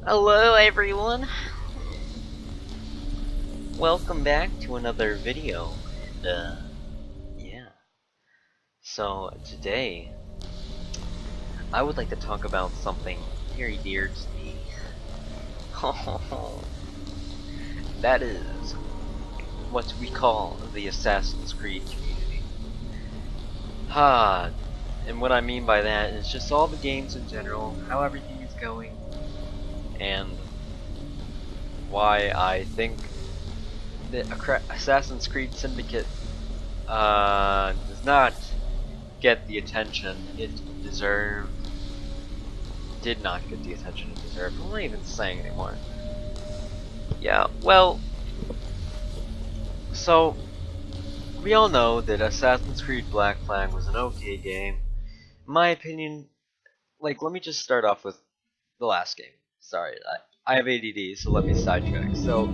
Hello everyone, welcome back to another video, and yeah, so today I would like to talk about something very dear to me. That is what we call the Assassin's Creed community. Ah, and what I mean by that is just all the games in general, how everything is going, and why I think that Assassin's Creed Syndicate does not get the attention it deserved. Did not get the attention it deserved. I'm not even saying anymore. Yeah, well, so we all know that Assassin's Creed Black Flag was an okay game. In my opinion, like, let me just start off with the last game. Sorry, I have ADD, so let me sidetrack. So,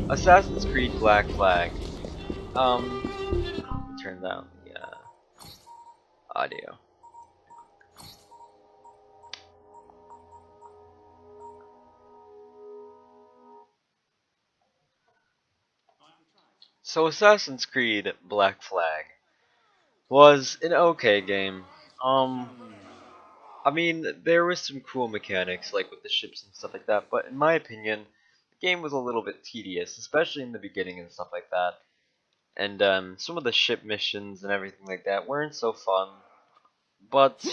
Assassin's Creed Black Flag. Turn down the audio. So, Assassin's Creed Black Flag was an okay game. I mean, there was some cool mechanics, like with the ships and stuff like that, but in my opinion, the game was a little bit tedious, especially in the beginning and stuff like that. And some of the ship missions and everything like that weren't so fun, but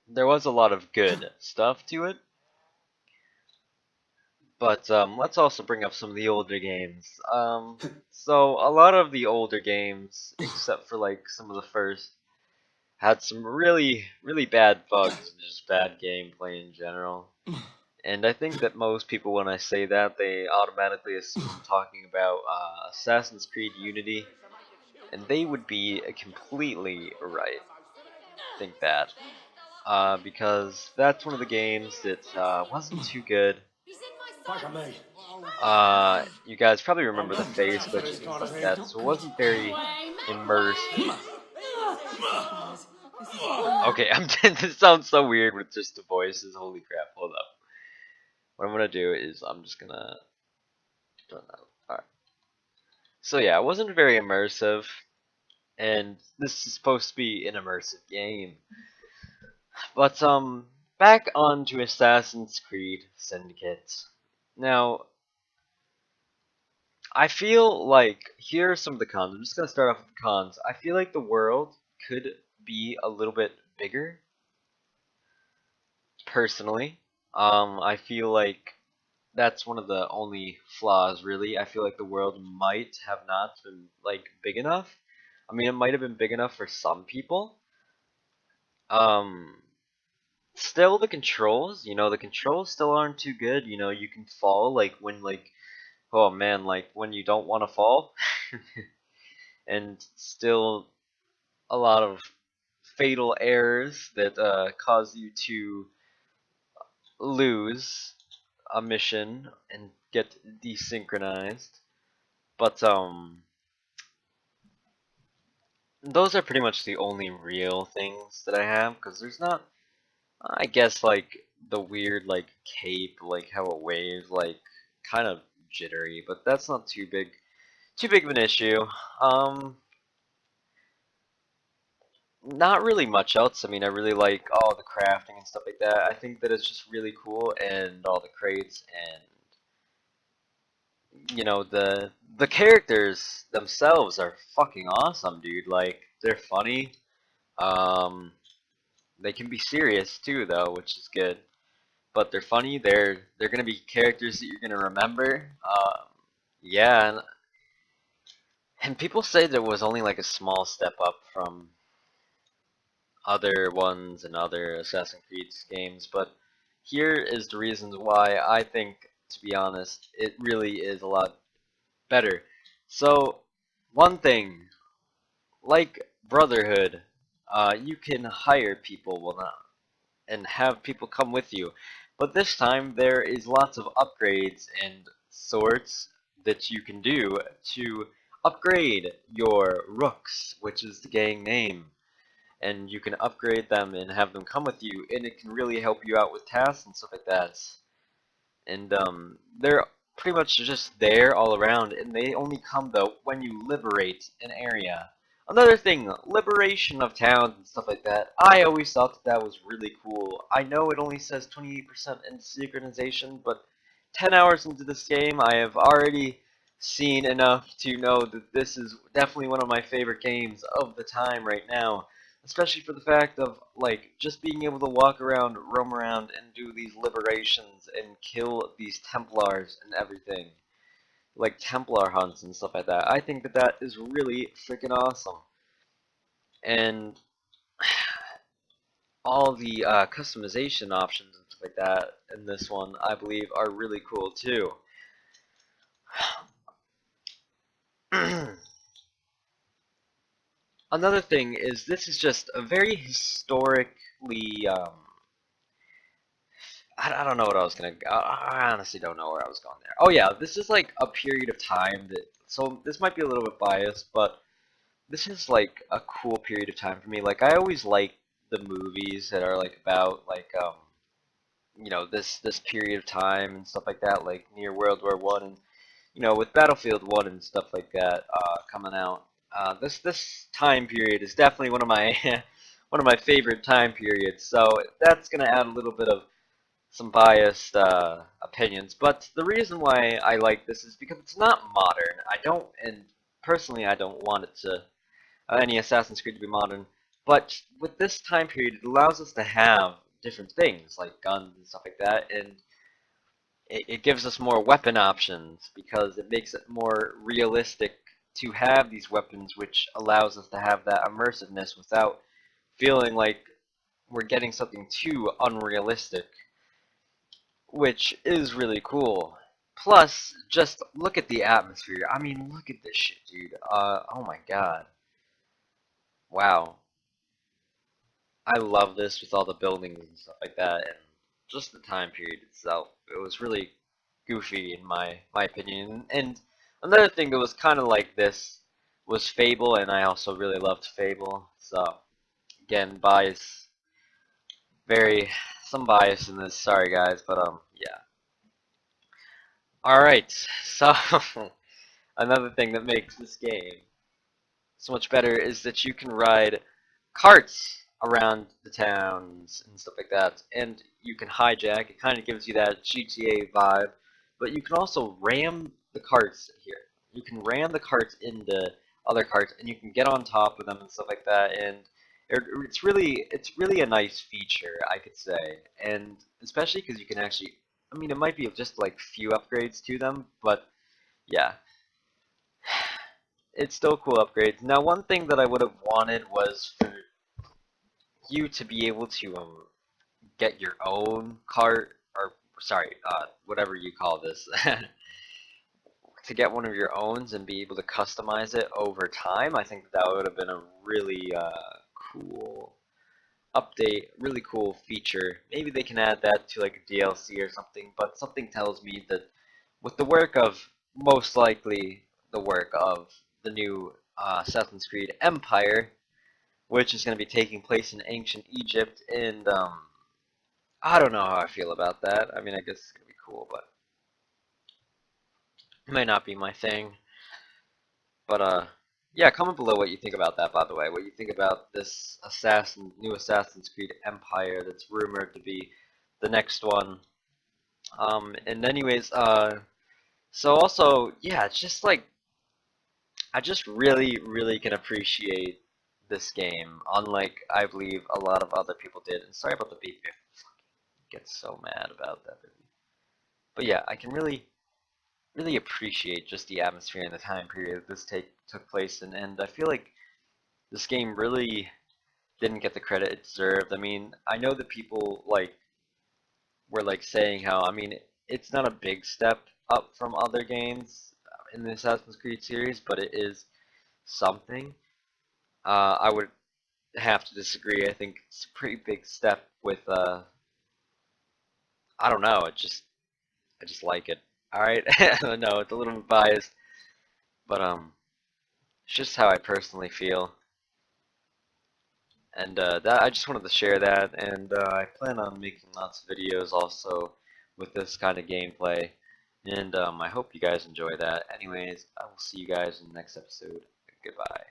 there was a lot of good stuff to it. But let's also bring up some of the older games. So a lot of the older games, except for like some of the first, had some really bad bugs and just bad gameplay in general. And I think that most people, when I say that, they automatically assume I'm talking about Assassin's Creed Unity, and they would be completely right. Think that. Because that's one of the games that wasn't too good. You guys probably remember the face glitches and stuff like that, so it wasn't very immersive. Okay, this sounds so weird with just the voices. Holy crap! Hold up. What I'm gonna do is I'm just gonna turn that. Alright. So yeah, it wasn't very immersive, and this is supposed to be an immersive game. But back on to Assassin's Creed Syndicate. Now, I feel like here are some of the cons. I'm just gonna start off with the cons. I feel like the world could be a little bit bigger. Personally, I feel like that's one of the only flaws. Really, I feel like the world might have not been like big enough. I mean, it might have been big enough for some people. Um, Still the controls, the controls still aren't too good. You can fall like when oh man, like when you don't want to fall, and still a lot of fatal errors that cause you to lose a mission and get desynchronized. But those are pretty much the only real things that I have, because there's not, I guess, like the weird like cape, like how it waves, like kind of jittery, but that's not too big of an issue. Not really much else. I mean, I really like all the crafting and stuff like that. I think that it's just really cool, and all the crates, and the characters themselves are fucking awesome, dude. Like, they're funny. Um, they can be serious too, though, which is good. But they're funny. They're gonna be characters that you're gonna remember. Yeah, and people say that it was only like a small step up from other ones and other Assassin's Creed games, but here is the reasons why I think, to be honest, it really is a lot better. So, one thing, like Brotherhood, you can hire people, well not, and have people come with you. But this time there is lots of upgrades and sorts that you can do to upgrade your rooks, which is the gang name. And you can upgrade them and have them come with you, and it can really help you out with tasks and stuff like that. and they're pretty much just there all around, and they only come though when you liberate an area. Another thing, liberation of towns and stuff like that. I always thought that was really cool. I know it only says 28% in synchronization, but 10 hours into this game, I have already seen enough to know that this is definitely one of my favorite games of the time right now. Especially for the fact of, like, just being able to walk around, roam around, and do these liberations and kill these Templars and everything. Like Templar hunts and stuff like that. I think that that is really freaking awesome. And all the customization options and stuff like that in this one, I believe, are really cool too. Another thing is this is just a very historically I don't know what I was gonna. I honestly don't know where I was going there. Oh yeah, this is like a period of time that. So this might be a little bit biased, but this is like a cool period of time for me. Like I always like the movies that are like about like this period of time and stuff like that, like near World War I and with Battlefield 1 and stuff like that coming out. This time period is definitely one of my one of my favorite time periods. So that's gonna add a little bit of some biased opinions, but the reason why I like this is because it's not modern. I don't, and personally, I don't want it to any Assassin's Creed to be modern. But with this time period, it allows us to have different things like guns and stuff like that, and it gives us more weapon options because it makes it more realistic to have these weapons, which allows us to have that immersiveness without feeling like we're getting something too unrealistic, which is really cool. Plus, just look at the atmosphere. I mean, look at this shit, dude. Oh my god. Wow. I love this with all the buildings and stuff like that, and just the time period itself. It was really goofy in my opinion. And another thing that was kind of like this was Fable, and I also really loved Fable. So, again, bias, very, some bias in this. Sorry guys, but yeah. Alright, so another thing that makes this game so much better is that you can ride carts around the towns and stuff like that, and you can hijack. It kind of gives you that GTA vibe, but you can also ram the carts here. You can ram the carts into other carts, and you can get on top of them and stuff like that. And it's really a nice feature, I could say, and especially because you can actually. I mean, it might be just like few upgrades to them, but yeah, it's still cool upgrades. Now, one thing that I would have wanted was for you to be able to get your own cart, or sorry, whatever you call this, to get one of your owns and be able to customize it over time. I think that would have been a really cool update, really cool feature. Maybe they can add that to like a DLC or something, but something tells me that with the work of, most likely, the work of the new Assassin's Creed Empire, which is going to be taking place in ancient Egypt, and I don't know how I feel about that. I mean, I guess it's going to be cool, but it might not be my thing. But yeah, comment below what you think about that, by the way. What you think about this new Assassin's Creed Empire that's rumored to be the next one. And anyways, so also, yeah, it's just like, I just really, really can appreciate this game, unlike, I believe, a lot of other people did. And sorry about the beep, I get so mad about that. But yeah, I can really, really appreciate just the atmosphere and the time period this took place in, and I feel like this game really didn't get the credit it deserved. I mean, I know that people like were like saying how, I mean, it's not a big step up from other games in the Assassin's Creed series, but it is something. I would have to disagree. I think it's a pretty big step with I don't know, I just like it. Alright? I know it's a little bit biased, but it's just how I personally feel. And that I just wanted to share that, and I plan on making lots of videos also with this kind of gameplay. And I hope you guys enjoy that. Anyways, I will see you guys in the next episode. Goodbye.